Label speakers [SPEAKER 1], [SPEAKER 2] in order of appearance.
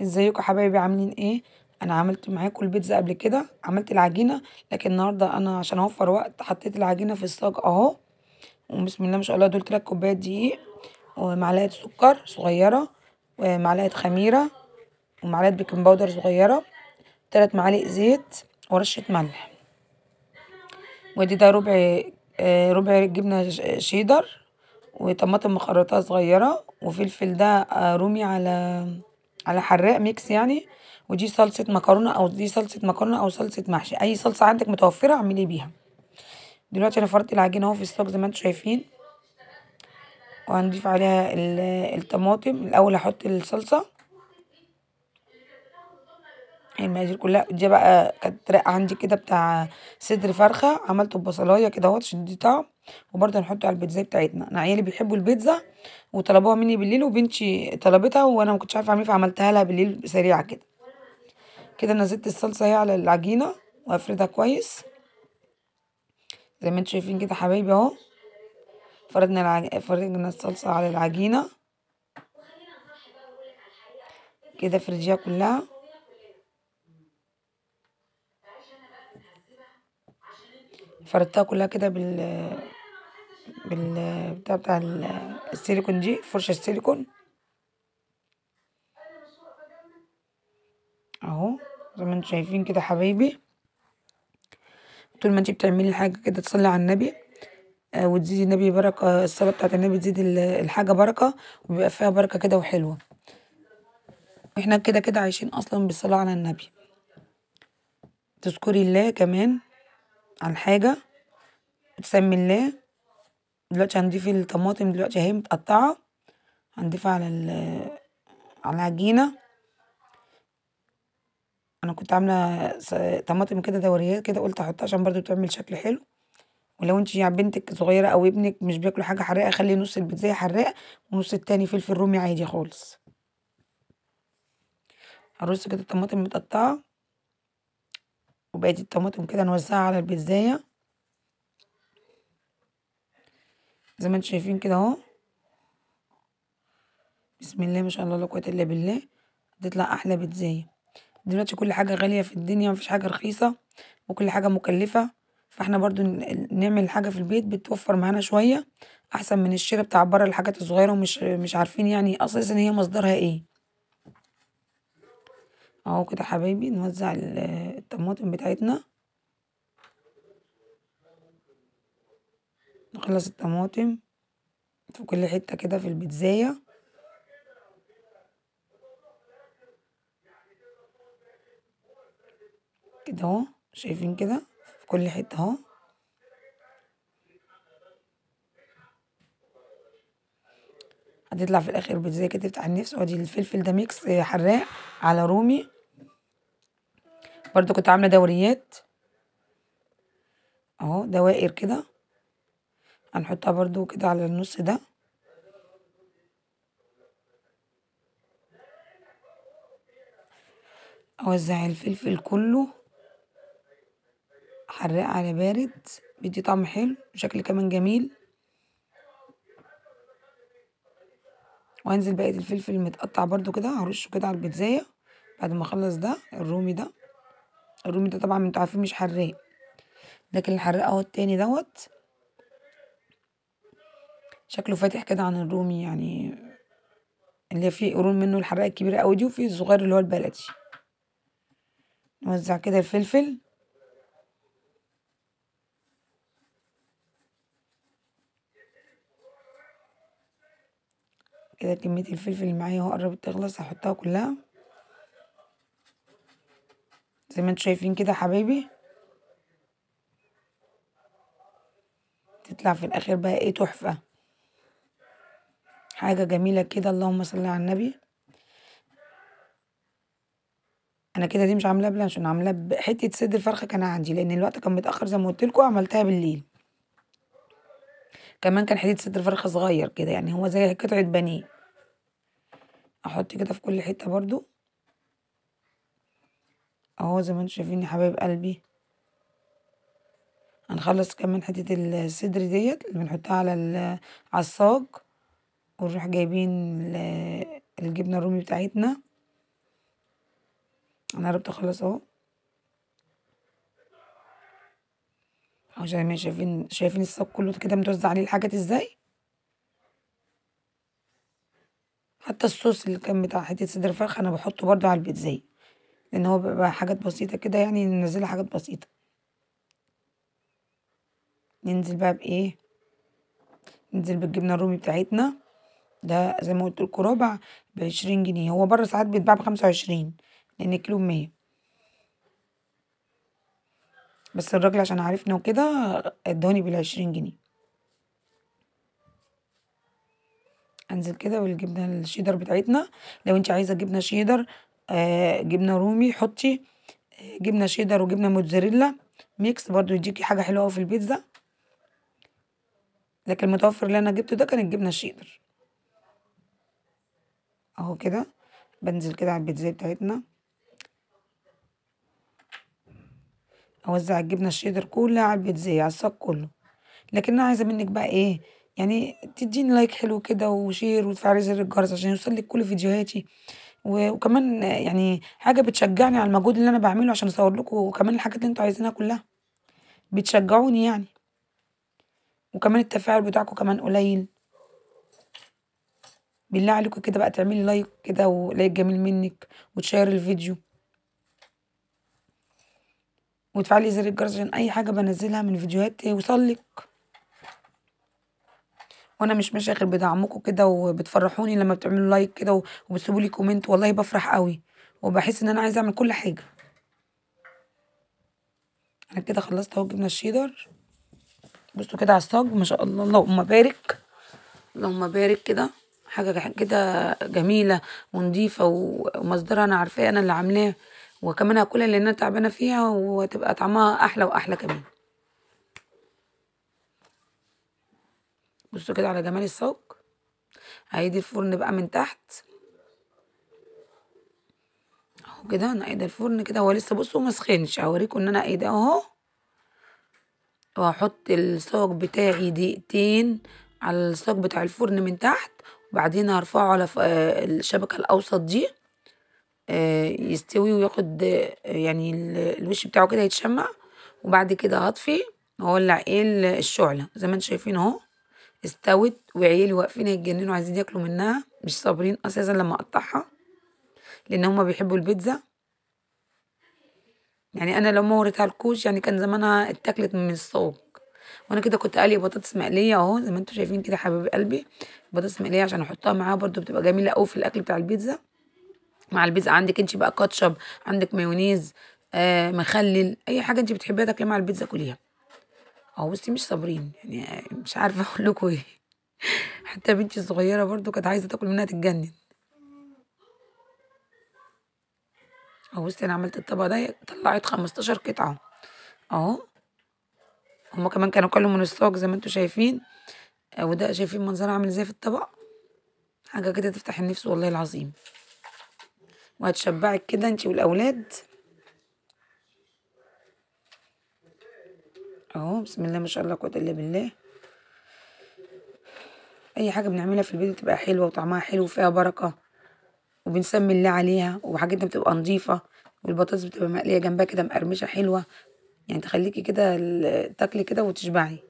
[SPEAKER 1] ازيكم يا حبايبي عاملين ايه؟ انا عملت معاكم البيتزا قبل كده، عملت العجينه، لكن النهارده انا عشان اوفر وقت حطيت العجينه في الصاج اهو. وبسم الله ما شاء الله، دول 3 كوبايات دقيق، ومعلقه سكر صغيره، ومعلقه خميره، ومعلقه بيكنج باودر صغيره، 3 معالق زيت، ورشه ملح. ودي ده ربع جبنه شيدر، وطماطم مخرطه صغيره، وفلفل ده رومي على حراق ميكس يعني. ودي صلصة مكرونة، أو دي صلصة مكرونة أو صلصة محشي، أي صلصة عندك متوفرة اعملي بيها. دلوقتي أنا فرطت العجينة أهو في الصاج زي ما انتوا شايفين، وهنضيف عليها الطماطم. الأول هحط الصلصة، المقادير كلها. دي بقى كانت رقة عندي كده بتاع صدر فرخة، عملته ببصلاية كده اهوت عشان دي طعم. وبرضه هنحطه على البيتزا بتاعتنا. أنا عيالي بيحبوا البيتزا وطلبوها مني بالليل، وبنتي طلبتها وأنا ما كنتش عارفة أعملها فعملتها لها بالليل سريعة كده. كده نزلت الصلصة اهي على العجينة وافردها كويس زي ما انتوا شايفين كده حبايبي اهو. فردنا الصلصة على العجينة كده، فرديها كلها. فردتها كلها كده بتاع السيليكون، دي فرشة السيليكون اهو زي ما انتوا شايفين كده حبايبي. طول ما انتي بتعملي حاجة كده تصلي على النبي، وتزيدي النبي بركة. الصلاة بتاعت النبي تزيد الحاجة بركة، وبيبقى فيها بركة كده وحلوة. احنا كده كده عايشين اصلا بالصلاة على النبي. تذكري الله كمان عن حاجة، تسمي الله. دلوقتي هنضيف الطماطم، دلوقتي اهي متقطعة، هنضيفها على العجينة. انا كنت عاملة طماطم كده دوريات كده، قلت احطها عشان برضو بتعمل شكل حلو. ولو انت يعني بنتك صغيرة او ابنك مش بياكلوا حاجة حراقة، خلي نص البيتزا حراق ونص التاني فلفل رومي عادي خالص. هرص كده الطماطم متقطعة، وبقيت الطماطم كده نوزعها على البيتزاية زي ما انتوا شايفين كده اهو. بسم الله ما شاء الله لا قوة الا بالله، هتطلع احلى بيتزاية. دلوقتي كل حاجة غالية في الدنيا، مفيش حاجة رخيصة، وكل حاجة مكلفة. فاحنا برضو نعمل حاجة في البيت بتوفر معانا شوية، احسن من الشراء بتاع بره الحاجات الصغيرة، ومش مش عارفين يعني اساسا هي مصدرها ايه. اهو كده حبايبي نوزع الطماطم بتاعتنا، نخلص الطماطم في كل حتة كده في البيتزاية كده اهو. شايفين كده في كل حتة اهو. هتطلع في الاخر بيتزاية كده تفتح النفس. وادي الفلفل ده ميكس حراق على رومي، برضو كنت عاملة دوريات اهو، دوائر كده، هنحطها برضو كده على النص ده. اوزع الفلفل كله حراق على بارد، بيدي طعم حلو وشكل كمان جميل. وهنزل بقية الفلفل المتقطع برضو كده، هرشه كده على البيتزاية بعد ما اخلص ده الرومي ده. الرومي ده طبعا انتوا عارفين مش حراق، لكن الحراق اهو التاني دوت شكله فاتح كده عن الرومي يعني، اللي فيه قرون منه الحراق الكبيرة اوي دي، وفيه الصغير اللي هو البلدي. نوزع كده الفلفل كده. كمية الفلفل اللي معايا اهو قربت تخلص، هحطها كلها زي ما انتوا شايفين كده حبايبي. تطلع في الاخر بقى ايه، تحفة، حاجة جميلة كده. اللهم صل على النبي. انا كده دي مش عاملاها بلانشون، عاملاها بحتة صدر فرخة كان عندي، لان الوقت كان متأخر زي ما قلت لكم، عملتها بالليل. كمان كان حتة صدر فرخة صغير كده، يعني هو زي قطعة بانيه. احط كده في كل حتة برضو اهو زي ما انتوا شايفين يا حبايب قلبي. هنخلص كمان حتة الصدر ديت اللي بنحطها على الصاج، ونروح جايبين الجبنة الرومي بتاعتنا انا قربت اخلص اهو. اهو زي ما شايفين الصاج كله كده متوزع عليه الحاجات ازاي. حتى الصوص اللي كان بتاع حته صدر فرخ انا بحطه برضو على البيتزا، لان هو بيبقى حاجات بسيطه كده، يعني ننزلها حاجات بسيطه. ننزل بقى بايه؟ ننزل بالجبنه الرومي بتاعتنا. ده زي ما قلت لكم ربع ب20 جنيه، هو بره ساعات بيتباع ب25 لان الكيلو ب100. بس الراجل عشان عارفنا وكده اداني بال20 جنيه. انزل كده بالجبنه الشيدر بتاعتنا. لو انت عايزه جبنه شيدر جبنه رومي حطي، جبنه شيدر وجبنه موتزاريلا ميكس برضو يديكي حاجه حلوه قوي في البيتزا. لكن المتوفر اللي انا جبته ده كان الجبنه الشيدر. اهو كده بنزل كده على البيتزا بتاعتنا، اوزع الجبنه الشيدر كلها على البيتزا على الصاج كله. لكن انا عايزه منك بقى ايه؟ يعني تديني لايك حلو كده وشير وتفعلي زر الجرس عشان يوصلك كل فيديوهاتي. وكمان يعني حاجه بتشجعني على المجهود اللي انا بعمله عشان اصور لكم، وكمان الحاجات اللي انتوا عايزينها كلها بتشجعوني يعني. وكمان التفاعل بتاعكم كمان قليل. بالله عليكم كده بقى تعملي لايك كده ولايك جميل منك، وتشير الفيديو، وتفعلي زر الجرس عشان اي حاجه بنزلها من فيديوهات توصلك. وانا مش ماشيه غير بدعمكم كده، وبتفرحوني لما بتعملوا لايك كده وبتسيبوا لي كومنت، والله بفرح قوي وبحس ان انا عايزه اعمل كل حاجه. انا كده خلصت اهو جبنه الشيدر. بصوا كده على الصاج ما شاء الله، اللهم بارك اللهم بارك كده. حاجه كده جميله ونضيفه ومصدرها انا عارفاه، انا اللي عاملاه، وكمان هاكلها لان انا تعبانه فيها وتبقى طعمها احلى واحلى كمان. بصوا كده على جمال الصاج. هيدي الفرن بقى من تحت اهو كده. انا قايده الفرن كده، هو لسه بصوا ما سخنش، هوريكم ان انا قايده اهو. وهحط الصاج بتاعي دقيقتين على الصاج بتاع الفرن من تحت، وبعدين هرفعه على الشبكه الاوسط دي يستوي وياخد يعني الوش بتاعه كده يتشمع. وبعد كده هطفي واولع ايه الشعله زي ما انتم شايفين اهو. استوت وعيالي واقفين يتجننوا عايزين ياكلوا منها، مش صابرين اساسا لما اقطعها لان هما بيحبوا البيتزا. يعني انا لو ما وريتها لكوش يعني كان زمانها اتاكلت من الصاج. وانا كده كنت قاليه بطاطس مقليه اهو زي ما انتم شايفين كده حبايب قلبي. بطاطس مقليه عشان احطها معاها برضو بتبقى جميله قوي في الاكل بتاع البيتزا. مع البيتزا عندك انت بقى كاتشب، عندك مايونيز، مخلل، اي حاجه انت بتحبيها تاكليها مع البيتزا كليها. اهو بصي مش صابرين يعني مش عارفه اقول لكم ايه. حتى بنتي الصغيره برضو كانت عايزه تاكل منها تتجنن. اهو بصي انا عملت الطبق ده طلعت 15 قطعه اهو. هما كمان كانوا كلوا من الصاج زي ما انتم شايفين. وده شايفين منظرها عامل ازاي في الطبق. حاجه كده تفتح النفس والله العظيم، وهتشبعك كده انتي والاولاد. اهو بسم الله ما شاء الله قوه الا بالله. اي حاجه بنعملها في البيت بتبقى حلوه وطعمها حلو وفيها بركه، وبنسمي الله عليها، وحاجتنا بتبقى نظيفه، والبطاطس بتبقى مقليه جنبها كده مقرمشه حلوه. يعني تخليكي كده تاكلي كده وتشبعي.